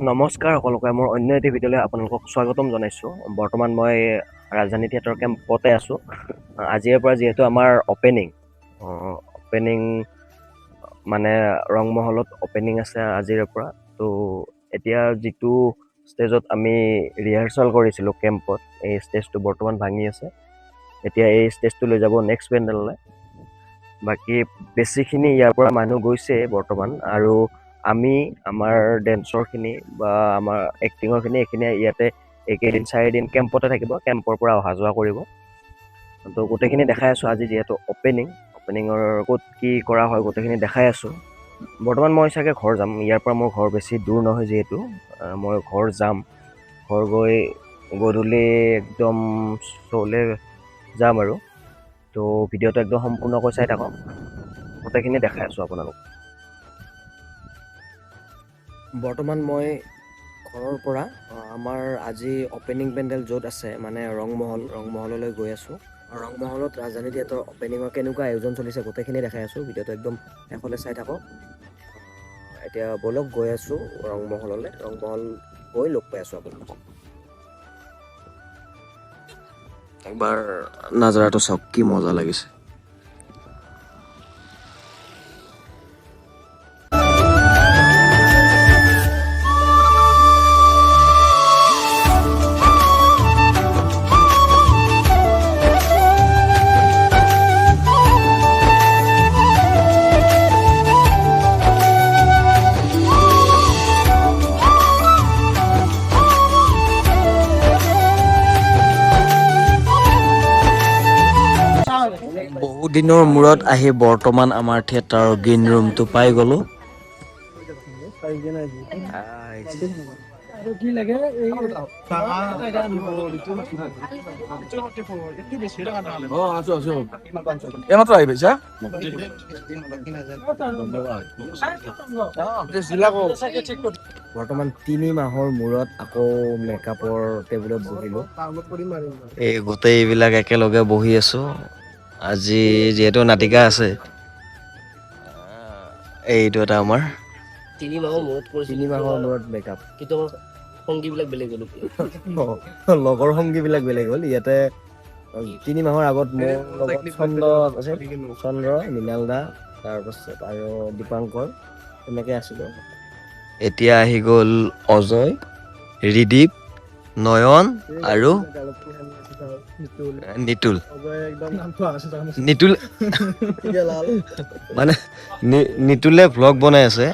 নমস্কাৰ সকলোকে মোৰ অন্য এটি ভিডিঅ'লৈ আপোনালোকক স্বাগতম জনাইছোঁ। বৰ্তমান মই ৰাজধানী থিয়েটাৰ কেম্পতে আছোঁ। আজিৰে পৰা যিহেতু আমাৰ অপেনিং মানে ৰংমহলত অপেনিং আছে আজিৰে পৰা। তো এতিয়া যিটো ষ্টেজত আমি ৰিহাৰ্চেল কৰিছিলোঁ কেম্পত, এই ষ্টেজটো বৰ্তমান ভাঙি আছে। এতিয়া এই ষ্টেজটো লৈ যাব নেক্সট পেণ্ডেললৈ। বাকী বেছিখিনি ইয়াৰ পৰা মানুহ গৈছে বৰ্তমান, আৰু আমি আমাৰ ডেন্সৰখিনি বা আমাৰ এক্টিঙৰখিনি এইখিনি ইয়াতে এইকেইদিন 4 দিন কেম্পতে থাকিব, কেম্পৰ পৰা অহা যোৱা কৰিব। তো গোটেইখিনি দেখাই আছোঁ। আজি যিহেতু অপেনিঙৰ ক'ত কি কৰা হয় গোটেইখিনি দেখাই আছোঁ। বৰ্তমান মই চাগে ঘৰ যাম, ইয়াৰ পৰা মোৰ ঘৰ বেছি দূৰ নহয় যিহেতু মই ঘৰ যাম। ঘৰ গৈ গধূলি একদম শ্ব'লৈ যাম আৰু। তো ভিডিঅ'টো একদম সম্পূৰ্ণকৈ চাই থাকক, গোটেইখিনি দেখাই আছোঁ আপোনালোক। বৰ্তমান মই ঘৰৰ পৰা আমাৰ আজি অপেনিং পেণ্ডেল য'ত আছে মানে ৰংমহললৈ গৈ আছোঁ। ৰংমহলত ৰাজধানী থিয়েটাৰ অপেনিঙৰ কেনেকুৱা আয়োজন চলিছে গোটেইখিনি দেখাই আছোঁ। ভিডিঅ'টো একদম শেষলৈ চাই থাকক। এতিয়া ব'লক গৈ আছোঁ ৰংমহললৈ। ৰংমহল গৈ লগ পাই আছোঁ আপোনালোকক। একবাৰ নাজাৰাটো চাওক, কি মজা লাগিছে। বহু দিনৰ মূৰত আহি বৰ্তমান আমাৰ থিয়েটাৰৰ গ্ৰীণ ৰুমটো পাই গ'লো। বৰ্তমান 3 মাহৰ মূৰত আকৌ মেকআপৰ টেবুলত বহিলোঁ। এই গোটেই এইবিলাক একেলগে বহি আছোঁ। আজি যিহেতু নাটিকা আছে, এইটো এটা আমাৰ 3 মাহৰ মূৰত কৰিছোঁ। 3 মাহৰ মূৰত মেকআপ। কিন্তু আমাৰ সংগীবিলাক বেলেগ হ'ল। লগৰ সংগীবিলাক বেলেগ হ'ল। ইয়াতে 3 মাহৰ আগত মোৰ লগত চন্দ্ৰ, মৃণাল দা, তাৰপাছত আৰু দীপাংকৰ তেনেকৈ আছিলোঁ। এতিয়া আহি গ'ল অজয়, ৰিদীপ, নয়ন আৰু নিতুল। মানে নিতুলে ভ্লগ বনাই আছে।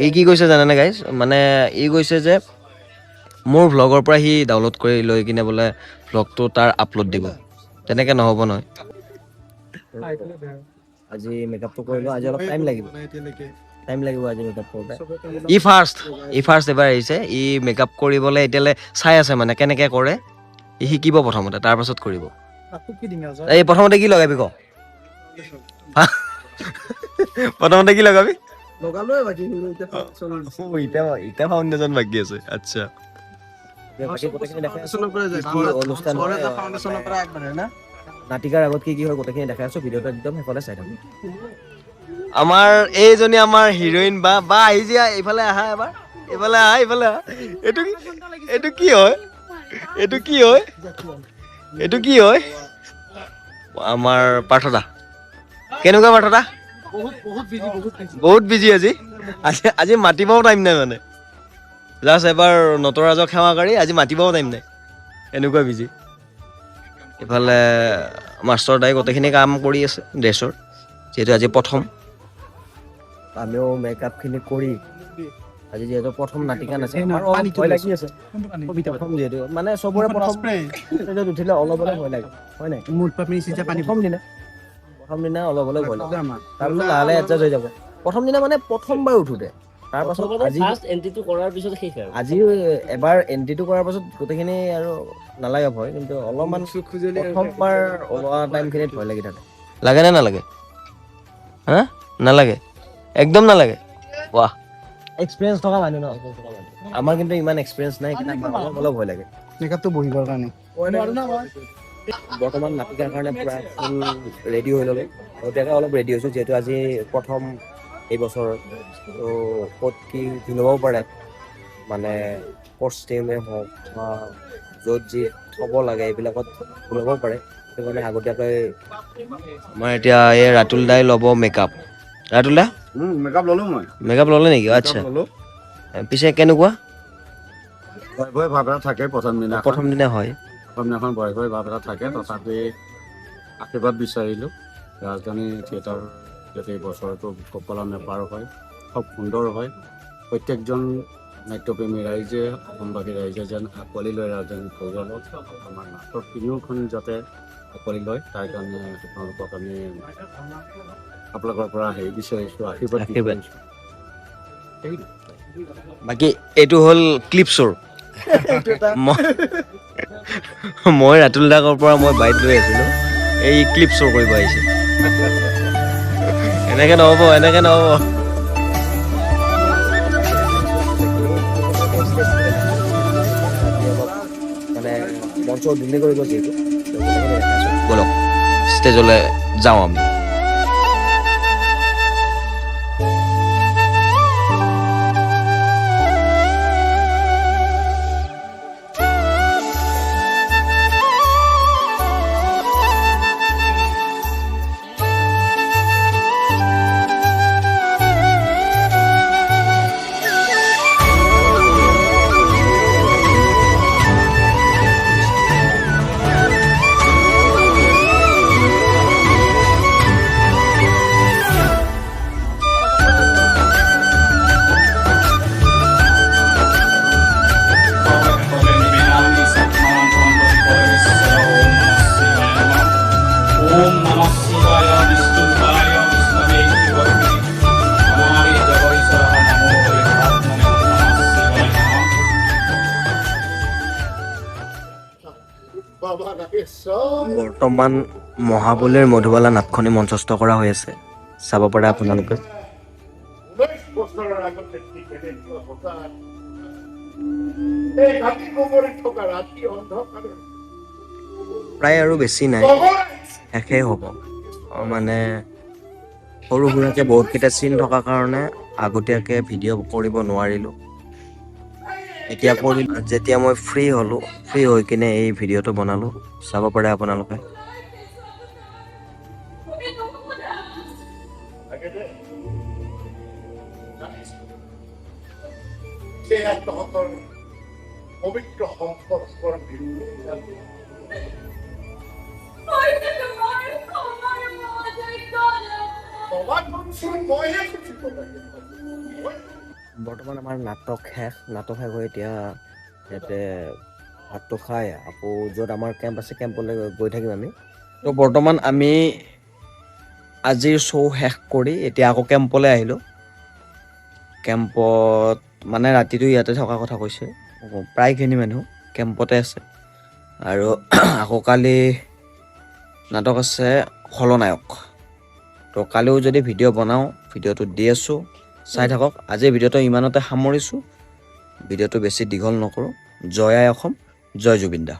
এই কি কৈছে জানেনে গাইজ, মানে ই কৈছে যে মোৰ ভ্লগৰ পৰা সি ডাউনলোড কৰি লৈ কিনে বোলে ভ্লগটো তাৰ আপলোড দিব। তেনেকৈ নহ'ব নহয়। আজি মেকআপটো কৰিলোঁ, আজি অলপ টাইম লাগিব আজি মেকআপ কৰোঁতে। ই ফাৰ্ষ্ট এবাৰ আহিছে। ই মেকআপ কৰিবলৈ এতিয়ালৈ চাই আছে, মানে কেনেকৈ কৰে ই শিকিব প্ৰথমতে, তাৰপাছত কৰিব। এই প্ৰথমতে কি লগাবি ক? প্ৰথমতে কি লগাবি? ইটা ফাউণ্ডেশ্যন বাকী আছে। আচ্ছা, নাটিকাৰ আগত কি হয় গোটেইখিনি দেখাই আছোঁ। ভিডিঅ'টো একদম শেষলৈ চাই থাকক। আমাৰ এইজনী আমাৰ হিৰইন বা আহি যা, এইফালে আহা এবাৰ, এইফালে আহা। এইটো কি হয়? আমাৰ পাৰ্থদা কেনেকুৱা? পাৰ্থদা বহুত বিজি আজি মাতিবও টাইম নাই, মানে জাষ্ট এবাৰ নটৰাজক সেৱা কৰি আজি মাতিবও টাইম নাই, এনেকুৱা বিজি। ইফালে মাষ্টৰ দাই গোটেইখিনি কাম কৰি আছে ড্ৰেছৰ, যিহেতু আজি প্ৰথম। আমিও মেকআপখিনি কৰি আজি যিহেতু প্ৰথম নাটিকা নাছে, ভয় লাগি আছে। প্ৰথম যিহেতু মানে চবৰে প্ৰথম উঠিলে অলপ ভয় লাগে, হয় নাই? প্ৰথম দিনা অলপ ভয় লাগে, তাৰপিছত লাহে লাহে এডজাষ্ট হৈ যাব। প্ৰথম দিনা মানে প্ৰথমবাৰ উঠোতে, তাৰপাছত আজি এবাৰ এণ্ট্ৰিটো কৰাৰ পাছত গোটেইখিনি আৰু নালাগে ভয়, কিন্তু অলপমান প্ৰথমবাৰ ওলোৱা টাইমখিনিত ভয় লাগি থাকে। লাগে নে নালাগে? হা, নালাগে? একদম নালাগে? বাহ, এক্সপিৰিয়েঞ্চ থকা মানুহ ন। আমাৰ কিন্তু ইমান এক্সপিৰিয়েঞ্চ নাই, অলপ ভয় লাগে মেকআপটো বহিবৰ কাৰণে। বৰ্তমান নাটিকাৰ কাৰণে প্ৰায় ফুল ৰেডি হৈ ল'লোঁ। আগতীয়াকৈ অলপ ৰেডি হৈছোঁ, যিহেতু আজি প্ৰথম এই বছৰ, তো ক'ত কি ল'বও পাৰে। মানে কষ্টিউমে হওক বা য'ত যি থ'ব লাগে এইবিলাকত ল'ব পাৰে সেইটো কাৰণে আগতীয়াকৈ আমাৰ এতিয়া এই ৰাতুল দাই ল'ব মেকআপ। ৰাতুল দা মেকআপ ল'লো মই মেকআপ ল'লে নেকি? আচ্ছা, ল'লো পিছে কেনেকুৱা? ভয় ভয় ভাৱ এটা থাকে প্ৰথম দিনা হয়। দিনাখন ভয় ভয় ভাৱ এটা থাকে, তথাপি আশীৰ্বাদ বিচাৰিলোঁ ৰাজধানী থিয়েটাৰ যাতে এই বছৰটো সুকলমে পাৰ হয়, খুব সুন্দৰ হয়। প্ৰত্যেকজন নাট্যপ্ৰেমী ৰাইজে অসমবাসী ৰাইজে যেন আঁকোৱালি লয় ৰাজধানী থিয়েটাৰত, আমাৰ নাটক তিনিওখন যাতে আঁকোৱালি লয় তাৰ কাৰণে আপোনালোকক আমি আপোনালোকৰ পৰা হেৰি বিচাৰিছোঁ, আশীৰ্বাদ বিচাৰিছোঁ। বাকী এইটো হ'ল ক্লিপছৰ। মই ৰাতুল দাকৰ পৰা মই বাইক লৈ আছিলোঁ, এই ক্লিপছৰ কৰিব আহিছে। এনেকে নহ'ব। মানে মঞ্চ উদ্বোধনী কৰিব যিহেতু ব'লক ষ্টেজলৈ যাওঁ আমি। বৰ্তমান মহাবলীৰ মধুবালা নাটখনি মঞ্চস্থ কৰা হৈ আছে, চাব পাৰে আপোনালোকে। প্ৰায় আৰু বেছি নাই, শেষেই হ'ব। মানে সৰু সুৰাকৈ বহুতকেইটা চিন থকাৰ কাৰণে আগতীয়াকৈ ভিডিঅ' কৰিব নোৱাৰিলোঁ। এতিয়া কৰিলোঁ, যেতিয়া মই ফ্ৰী হ'লোঁ, ফ্ৰী হৈ কিনে এই ভিডিঅ'টো বনালোঁ, চাব পাৰে আপোনালোকে। পবিত্ৰ সংস্পৰ্শ বৰ্তমান আমাৰ নাটক শেষ হৈ এতিয়া ইয়াতে ভাতটো খাই আকৌ য'ত আমাৰ কেম্প আছে কেম্পলৈ গৈ থাকিম আমি। তো বৰ্তমান আমি আজিৰ শ্ব' শেষ কৰি এতিয়া আকৌ কেম্পলৈ আহিলোঁ। কেম্পত মানে ৰাতিটো ইয়াতে থকা কথা কৈছে, প্ৰায়খিনি মানুহ কেম্পতে আছে। আৰু আকৌ কালি নাটক আছে খলনায়ক। তো কালিও যদি ভিডিঅ' বনাওঁ, ভিডিঅ'টো দি আছোঁ, চাই থাকক। আজিৰ ভিডিঅ'টো ইমানতে সামৰিছোঁ, ভিডিঅ'টো বেছি দীঘল নকৰোঁ। জয় আই অসম, জয় জুবিন দা।